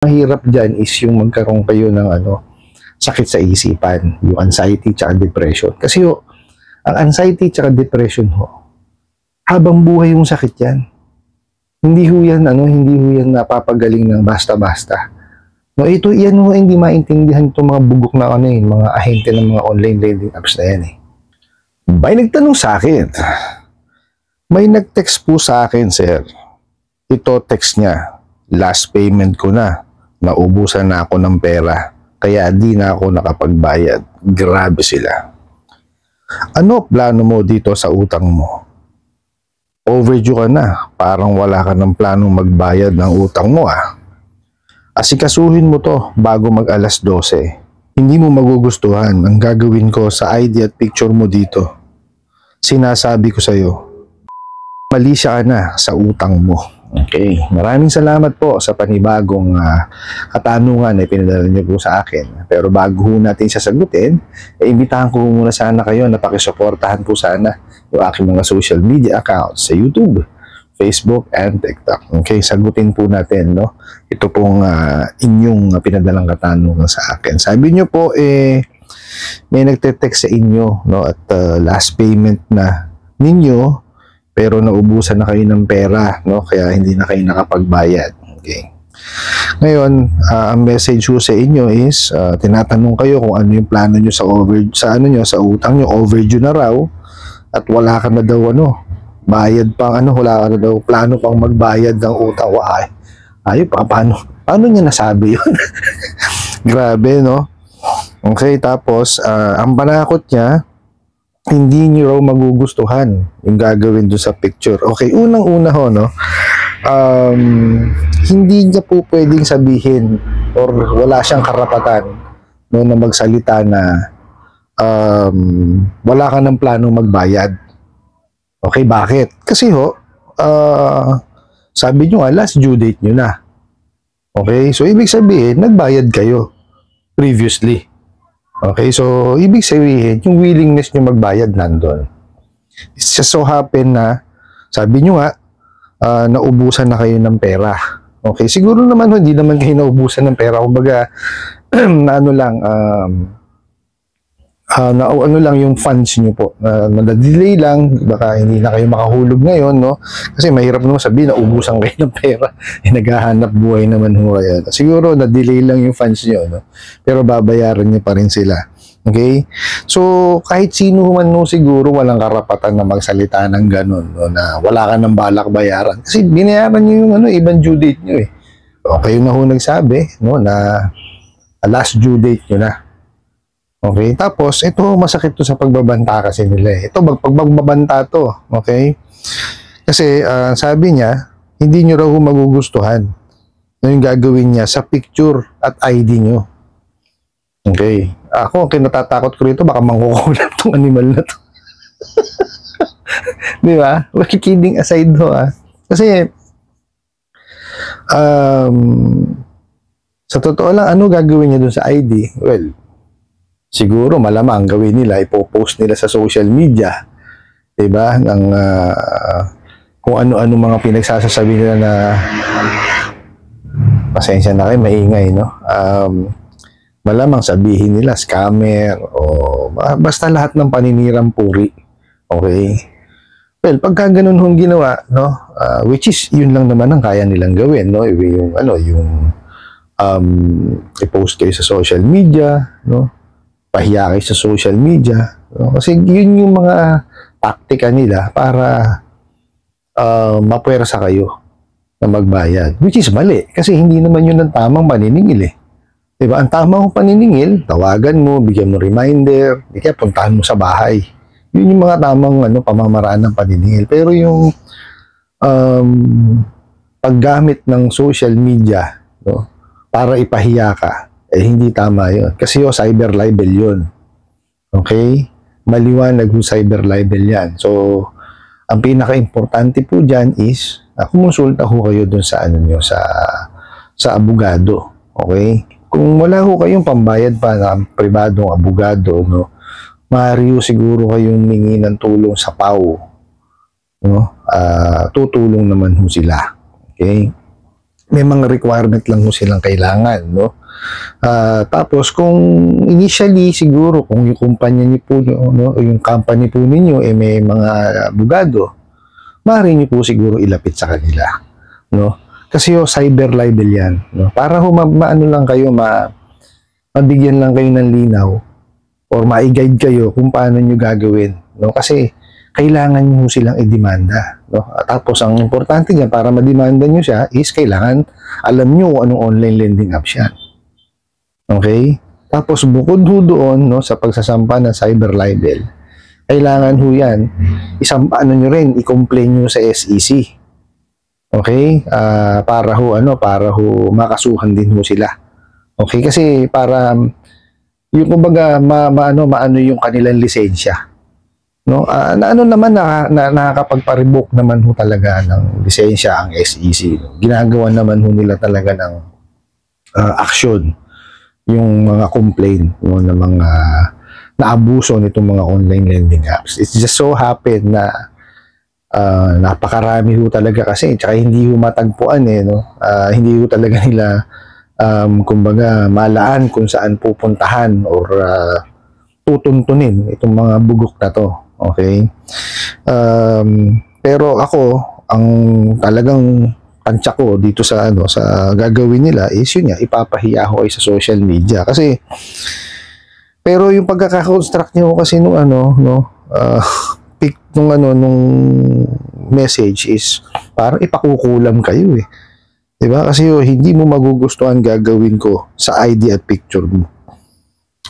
Mahirap dyan is yung magkaroon kayo ng sakit sa isipan, yung anxiety tsaka depression. Kasi ang anxiety tsaka depression habang buhay yung sakit yan. Hindi ho yan napapagaling ng basta-basta. No, ito yan hindi maintindihan itong mga bugok na mga ahente ng mga online lending apps na yan May nagtanong sa akin. May nag-text po sa akin, sir. Ito text niya. Last payment ko na. Naubusan na ako ng pera. Kaya di na ako nakapagbayad. Grabe sila. Ano plano mo dito sa utang mo? Overdue ka na. Parang wala ka ng planong magbayad ng utang mo Asikasuhin mo to bago mag alas 12. Hindi mo magugustuhan ang gagawin ko sa ID at picture mo dito. Sinasabi ko sa'yo, mali siya ka na sa utang mo. Okay, maraming salamat po sa panibagong katanungan na pinadala niyo po sa akin. Pero bago natin sasagutin, imbitahan ko muna sana kayo na pakisuportahan po sana yung aking mga social media accounts sa YouTube, Facebook, and TikTok. Okay, sagutin po natin, no? Ito pong inyong pinadalang katanungan sa akin. Sabi niyo po, may nagte-text sa inyo, no? At last payment na ninyo, pero naubusan na kayo ng pera, no? Kaya hindi na kayo nakapagbayad. Okay. Ngayon, ang message ko sa inyo is tinatanong kayo kung ano yung plano niyo sa utang niyo, overdue na raw at wala ka na daw bayad pang wala ka na daw plano pang magbayad ng utang. Paano niya nasabi yun? Grabe, no? Okay, tapos ang panakot niya, hindi niyo raw magugustuhan yung gagawin doon sa picture. Okay, unang-una hindi niya po pwedeng sabihin or wala siyang karapatan na magsalita na wala ka ng planong magbayad. Okay, bakit? Kasi sabi niyo last due date niyo na. Okay, so ibig sabihin, nagbayad kayo previously. Okay, so ibig sabihin, yung willingness nyo magbayad nandun. It's just so happen na, sabi nyo naubusan na kayo ng pera. Okay, siguro naman hindi naman kayo naubusan ng pera. Kumbaga, lang yung funds nyo po. Nadadelay lang, baka hindi na kayo makahulog ngayon, no? Kasi mahirap naman sabihin, naubusan kayo ng pera. Naghahanap buhay naman kayo. Siguro, na-delay lang yung funds nyo, no? Pero babayaran nyo pa rin sila. Okay? So, kahit sino man siguro walang karapatan na magsalita ng ganun, no? Na wala ka ng balak bayaran. Kasi binayaran nyo yung ibang due date nyo O, kayo na nagsabi, no? Na last due date nyo na. Okay, tapos ito masakit to sa pagbabanta kasi nila Ito pagbabanta to, okay? Kasi sabi niya, hindi niyo raw magugustuhan na yung gagawin niya sa picture at ID niyo. Okay. Ako, kinatatakot ko rito, baka mangkukulam tong animal na to. Di ba? Well, kidding aside Kasi sa totoo lang, ano gagawin niya dun sa ID? Well, siguro malamang gawin nila, ipopost nila sa social media, 'di ba? Ng kung ano-ano mga pinagsasasabi nila na pasensya na kayo, maingay, no? Malamang sabihin nila scammer o basta lahat ng paninirang puri. Okay? Well, pagka ganun ginawa, no? Which is yun lang naman ang kaya nilang gawin, no? Yung i-post kayo sa social media, no? Pahiya kayo sa social media. No? Kasi yun yung mga taktika nila para mapwersa kayo na magbayad. Which is mali. Kasi hindi naman yun ang tamang paniningil Diba? Ang tamang paniningil, tawagan mo, bigyan mo reminder, di kaya puntahan mo sa bahay. Yun yung mga tamang pamamaraan ng paniningil. Pero yung paggamit ng social media, no, para ipahiya ka, hindi tama yun. Kasi cyber libel yun. Okay? Maliwanag yung cyber libel yan. So, ang pinaka-importante po dyan is, kumonsulta ho kayo dun sa sa abogado. Okay? Kung wala ho kayong pambayad pa ng pribadong abogado, no, maaari ho siguro kayong mingi ng tulong sa PAO. No? Tutulong naman ho sila. Okay? may mga requirement lang mo silang kailangan, no? Tapos kung initially siguro kung yung kumpanya niyo po, no, o yung company po ninyo may mga abogado, maaari niyo po siguro ilapit sa kanila, no? Kasi cyber libel yan, no? Para maano lang kayo, mabigyan lang kayo ng linaw or ma-guide kayo kung paano niyo gagawin, no? Kasi kailangan niyo silang i-demanda, no? Tapos ang importante diyan para ma-demanda niyo siya is kailangan alam niyo kung anong online lending apps yan. Okay? Tapos bukod ho doon, no, sa pagsasampa ng cyber libel, kailangan ho yan, ano nyo rin, i-complain nyo sa SEC. Okay? Para ho makasuhan din ho sila. Okay? Kasi para, yung kumbaga, maano yung kanilang lisensya. No? Nakakapagpa-revoke naman ho talaga ng lisensya ang SEC. Ginagawa naman ho nila talaga ng action yung mga complaint, no, ng mga naabuso nitong mga online lending apps. It's just so happen na napakarami ho talaga kasi, tsaka hindi ho matagpuan no? Hindi ho talaga nila kumbaga malaan kung saan pupuntahan or tutuntunin itong mga bugok na to. Okay? Pero ako, ang talagang tansya ko dito sa sa gagawin nila is yun nga, ipapahiya ko sa social media kasi pero yung pagkaka-construct niyo kasi nung nung message is parang ipakukulam kayo 'di ba? Kasi hindi mo magugustuhan gagawin ko sa ID at picture mo.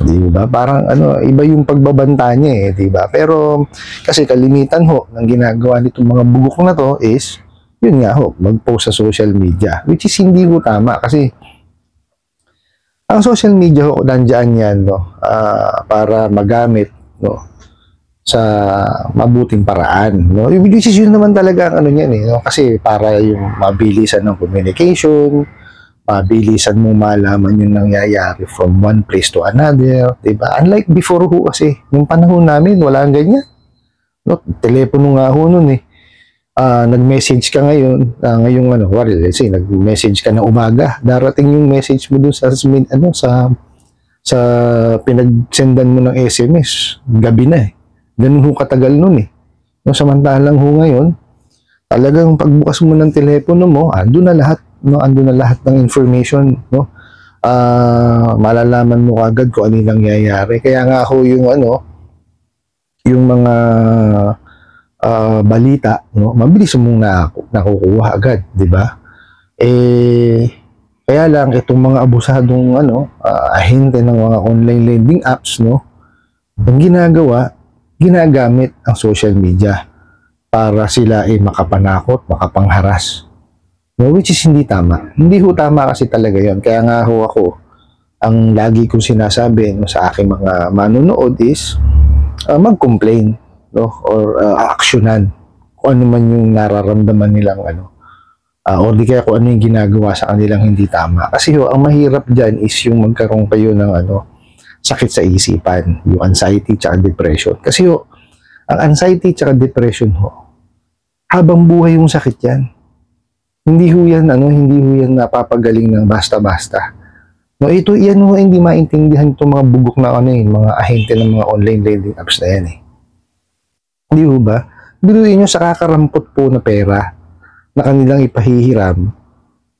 'Di ba? Parang iba yung pagbabanta niya 'di ba? Pero kasi kalimitan ho ng ginagawa nitong mga bugok na to is yun nga ho, mag-post sa social media, which is hindi ho tama kasi ang social media ho, nandiyan yan, no, para magamit, no, sa mabuting paraan, no, which is yun naman talaga ang niyan no, kasi para yung mabilisan ng communication, mabilisan mo malaman yung nangyayari from one place to another, diba? Unlike before ho kasi, yung panahon namin, wala ang ganyan, no, telepono nga ho nun nag-message ka ngayon, ngayong let's say, nag-message ka na umaga, darating yung message mo dun sa pinag-sendan mo ng SMS, gabi na ganun ho katagal nun no, samantalang ho ngayon, talagang pagbukas mo ng telepono mo, andun na lahat, no, andun na lahat ng information, no, malalaman mo agad kung ano yung nangyayari, kaya nga ho yung yung mga balita, no, mabilis mong nakukuha agad, di ba? Kaya lang itong mga abusadong ahente ng mga online lending apps, no, ang ginagamit ang social media para sila makapanakot, makapangharas. No, which is hindi tama. Hindi ho tama kasi talaga 'yon. Kaya nga ho ako, ang lagi kong sinasabi sa aking mga manonood is mag-complain, no, or aksyonan kung ano man yung nararamdaman nilang or di kaya kung ano yung ginagawa sa kanilang hindi tama. Kasi ang mahirap dyan is yung magkaroon kayo ng sakit sa isipan, yung anxiety tsaka depression. Kasi ang anxiety tsaka depression habang buhay yung sakit yan. Hindi ho yan napapagaling ng basta-basta. No, yan hindi maintindihan itong mga bugok na mga ahente ng mga online lending apps na yan Di ba? Biruin nyo sa kakarampot po na pera na kanilang ipahihiram,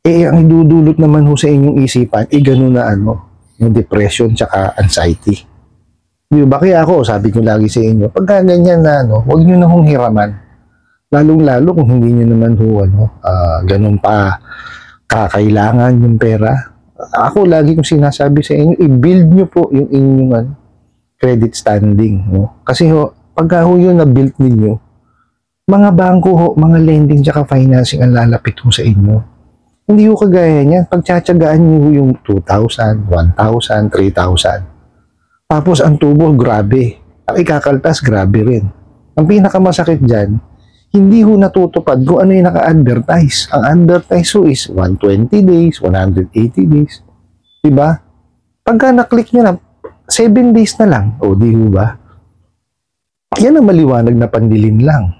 ang idudulot naman ho sa inyong isipan, gano'n na yung depression tsaka anxiety. Di ba? Kaya ako, sabi ko lagi sa inyo, pagka ganyan na huwag nyo na hong hiraman. Lalong-lalo kung hindi nyo naman ho, ganun pa kakailangan yung pera. Ako lagi kong sinasabi sa inyo, i-build nyo po yung inyong credit standing. No? Kasi pagka yun na-build ninyo, mga bangko mga lending tsaka financing ang lalapit sa inyo. Hindi ho kagaya niyan. Pagtsatsagaan nyo yung 2,000, 1,000, 3,000. Tapos ang tubo, grabe. Ang ikakaltas, grabe rin. Ang pinakamasakit dyan, hindi ho natutupad kung ano yung naka-advertise. Ang advertise is 120 days, 180 days. Diba? Pagka na-click nyo na, 7 days na lang. O, di ho ba? Yan ang maliwanag na pandilin lang.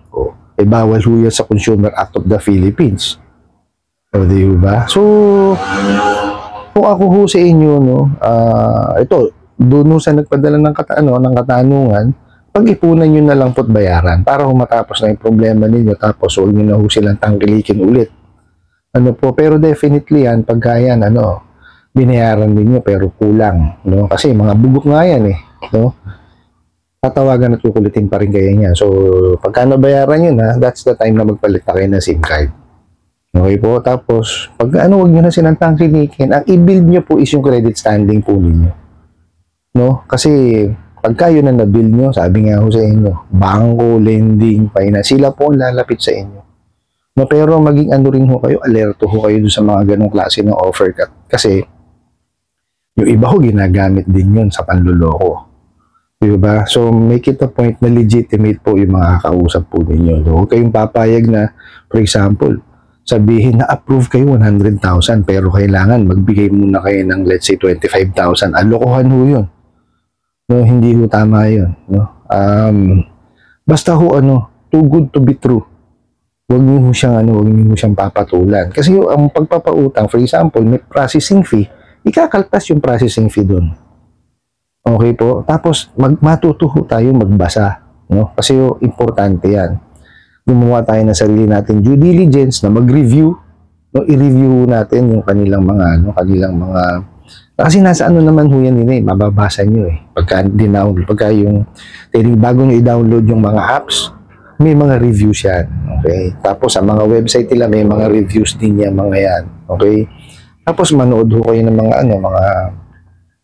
Bawal ho yan sa Consumer Act of the Philippines. O, di ba? So, kung ako ho sa inyo, no, ito, doon sa nagpadala ng, ng katanungan, pag-ipunan nyo na lang po't bayaran para humatapos na yung problema ninyo tapos huwag nyo na ho silang tangkilikin ulit. Ano po, pero definitely yan, pagka yan, binayaran ninyo pero kulang, no? Kasi mga bugok nga yan eh, no? Tatawagan at kukulitin pa rin kayo niya. So, pagka nabayaran yun that's the time na magpalit na kayo ng SIM card. Okay po, tapos, pag wag nyo na silang tangkilikin, ang i-build nyo po is yung credit standing po ninyo. No? Kasi, pagka yun na na-build nyo, sabi nga ho sa inyo, bangko, lending, finance, sila po ang lalapit sa inyo. No, pero maging rin ho kayo, alerto ho kayo doon sa mga ganong klase ng offer cut. Kasi, yung iba ho, ginagamit din yun sa panluloko. Diba? So, make it a point na legitimate po yung mga kakausap po ninyo. So, huwag kayong papayag na, for example, sabihin na approve kayo 100,000 pero kailangan magbigay muna kayo ng let's say 25,000. Alokohan ho yun. No, hindi ho tama yun. No? Basta ho too good to be true. Huwag niyo ho siyang papatulan. Kasi ang pagpapautang, for example, may processing fee, ikakaltas yung processing fee doon. Okay po? Tapos, matuto ho tayo magbasa. No? Kasi importante yan. Gumawa tayo ng sarili natin due diligence na mag-review, no, i-review natin yung kanilang mga kasi nasa naman ho yan nila mababasa nyo pagka dinownload, pagka yung bago nyo i-download yung mga apps, may mga reviews yan, okay? Tapos sa mga website nila may mga reviews din yan, mga yan, okay? Tapos manood ho kayo ng mga mga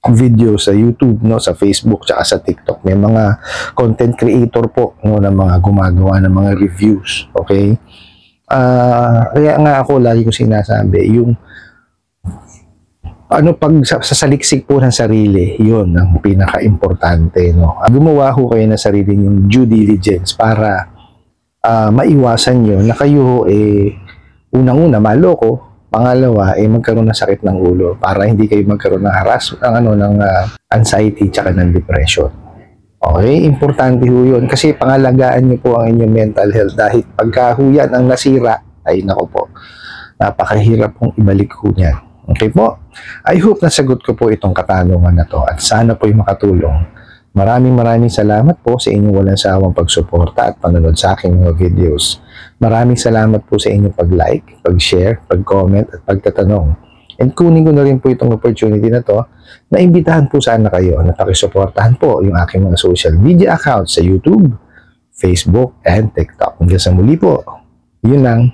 video sa YouTube, no, sa Facebook, tsaka sa TikTok. May mga content creator po, no, na mga gumagawa ng mga reviews, okay? Kaya nga ako lagi ko sinasabi, yung pag sa saliksik po ng sarili, yun ang pinaka-importante, no? Gumawa ho kayo ng sarili yung due diligence para maiwasan nyo na kayo unang-una maloko, pangalawa, magkaroon ng sakit ng ulo para hindi kayo magkaroon ng ng anxiety tsaka ng depression. Okay? Importante ho yun kasi pangalagaan niyo po ang inyong mental health dahil pagka ho yan ang nasira, ay nako po, napakahirap pong ibalik ho niyan. Okay po? I hope nasagot ko po itong katanungan na to at sana po'y makatulong. Maraming salamat po sa inyong walang sawang pagsuporta at panonood sa aking mga videos. Maraming salamat po sa inyong pag-like, pag-share, pag-comment at pagtatanong. And kunin ko na rin po itong opportunity na to na imbitahan po sana kayo na pakisuportahan po yung aking mga social media accounts sa YouTube, Facebook, and TikTok. Hanggang sa muli po. Yun lang.